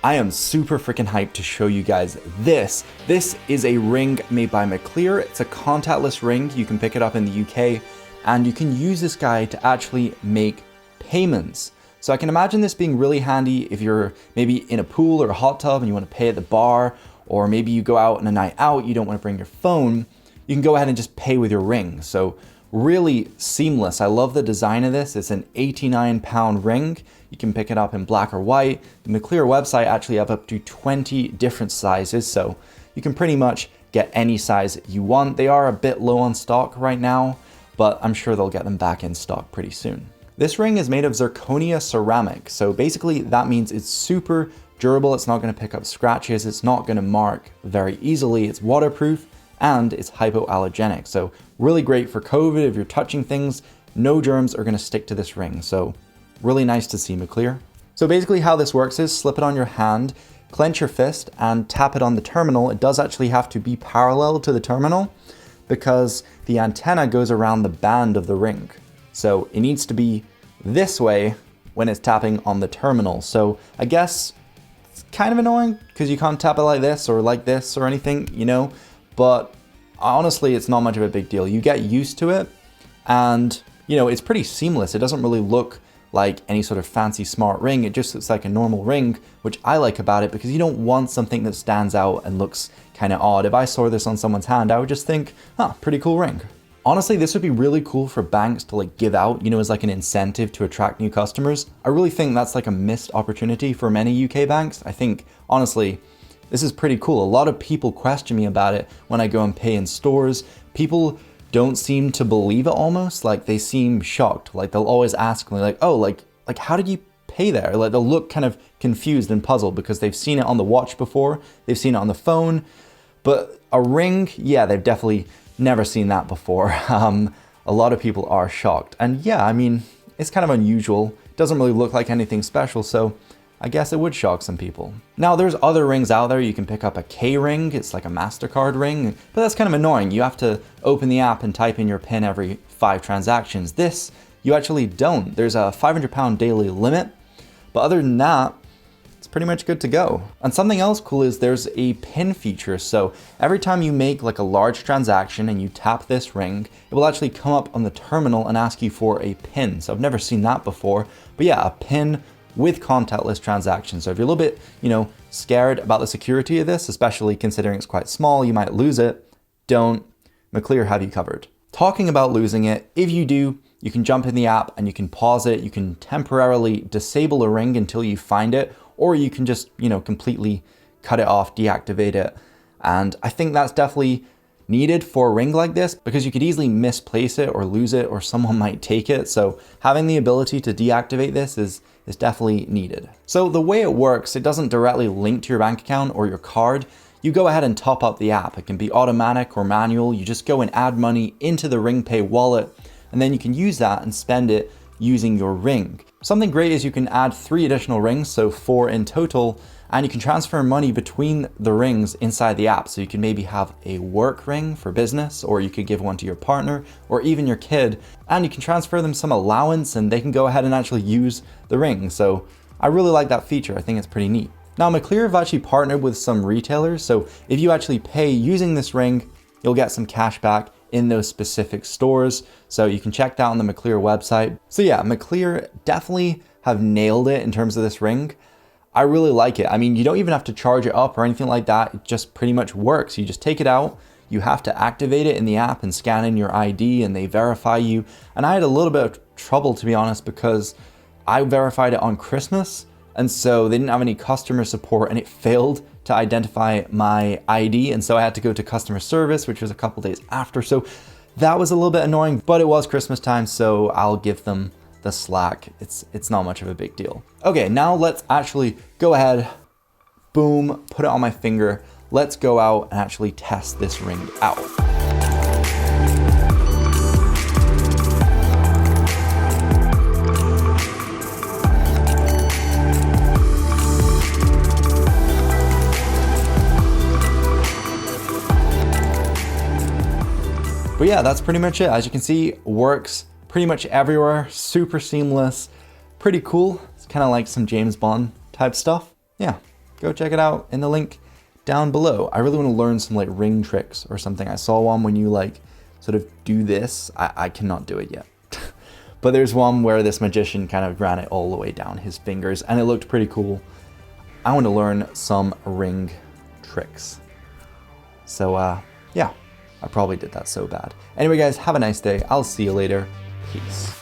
I am super freaking hyped to show you guys this. This is a ring made by McLEAR. It's a contactless ring. You can pick it up in the UK and you can use this guy to actually make payments. So I can imagine this being really handy if you're maybe in a pool or a hot tub and you want to pay at the bar, or maybe you go out on a night out, you don't want to bring your phone, you can go ahead and just pay with your ring. So really seamless. I love the design of this. It's an 89-pound ring. You can pick it up in black or white. The McLEAR website actually have up to 20 different sizes, so you can pretty much get any size you want. They are a bit low on stock right now, but I'm sure they'll get them back in stock pretty soon. This ring is made of zirconia ceramic, so basically that means it's super durable. It's not going to pick up scratches. It's not going to mark very easily. It's waterproof and it's hypoallergenic. So really great for COVID. If you're touching things, no germs are going to stick to this ring. So really nice to see McLEAR. So basically how this works is slip it on your hand, clench your fist and tap it on the terminal. It does actually have to be parallel to the terminal because the antenna goes around the band of the ring. So it needs to be this way when it's tapping on the terminal. So I guess it's kind of annoying because you can't tap it like this or anything, you know, but honestly, it's not much of a big deal. You get used to it and, you know, it's pretty seamless. It doesn't really look like any sort of fancy smart ring. It just looks like a normal ring, which I like about it because you don't want something that stands out and looks kind of odd. If I saw this on someone's hand, I would just think, huh, pretty cool ring. Honestly, this would be really cool for banks to like give out, you know, as like an incentive to attract new customers. I really think that's like a missed opportunity for many UK banks. I think, honestly, this is pretty cool. A lot of people question me about it when I go and pay in stores. People don't seem to believe it almost, like they seem shocked. Like they'll always ask me like, oh, like how did you pay there? Like they'll look kind of confused and puzzled because they've seen it on the watch before, they've seen it on the phone, but a ring, yeah, they've definitely never seen that before. A lot of people are shocked. And yeah, I mean, it's kind of unusual. It doesn't really look like anything special, so I guess it would shock some people. Now there's other rings out there. You can pick up a K ring. It's like a MasterCard ring, but that's kind of annoying. You have to open the app and type in your PIN every 5 transactions. This, you actually don't. There's a 500-pound daily limit, but other than that, it's pretty much good to go. And something else cool is there's a PIN feature. So every time you make like a large transaction and you tap this ring, it will actually come up on the terminal and ask you for a PIN. So I've never seen that before, but yeah, a PIN with contactless transactions. So if you're a little bit, you know, scared about the security of this, especially considering it's quite small, you might lose it, don't. McLEAR have you covered. Talking about losing it, if you do, you can jump in the app and you can pause it. You can temporarily disable a ring until you find it, or you can just, you know, completely cut it off, deactivate it. And I think that's definitely needed for a ring like this because you could easily misplace it or lose it or someone might take it. So having the ability to deactivate this is definitely needed. So the way it works, it doesn't directly link to your bank account or your card. You go ahead and top up the app. It can be automatic or manual. You just go and add money into the RingPay wallet, and then you can use that and spend it using your ring. Something great is you can add 3 additional rings, so 4 in total, and you can transfer money between the rings inside the app. So you can maybe have a work ring for business, or you could give one to your partner or even your kid, and you can transfer them some allowance and they can go ahead and actually use the ring. So I really like that feature. I think it's pretty neat. Now McLEAR have actually partnered with some retailers. So if you actually pay using this ring, you'll get some cash back in those specific stores. So you can check that on the McLEAR website. So yeah, McLEAR definitely have nailed it in terms of this ring. I really like it. I mean, you don't even have to charge it up or anything like that. It just pretty much works. You just take it out, you have to activate it in the app and scan in your ID and they verify you. And I had a little bit of trouble, to be honest, because I verified it on Christmas. And so they didn't have any customer support and it failed to identify my ID. And so I had to go to customer service, which was a couple days after. So that was a little bit annoying, but it was Christmas time. So I'll give them the slack. It's not much of a big deal. Okay, now let's actually go ahead, boom, put it on my finger. Let's go out and actually test this ring out. But yeah, that's pretty much it. As you can see, works pretty much everywhere, super seamless, pretty cool. It's kind of like some James Bond type stuff. Yeah, go check it out in the link down below. I really want to learn some like ring tricks or something. I saw one when you like sort of do this. I cannot do it yet. But there's one where this magician kind of ran it all the way down his fingers and it looked pretty cool. I want to learn some ring tricks. So yeah, I probably did that so bad. Anyway guys, have a nice day. I'll see you later. Peace.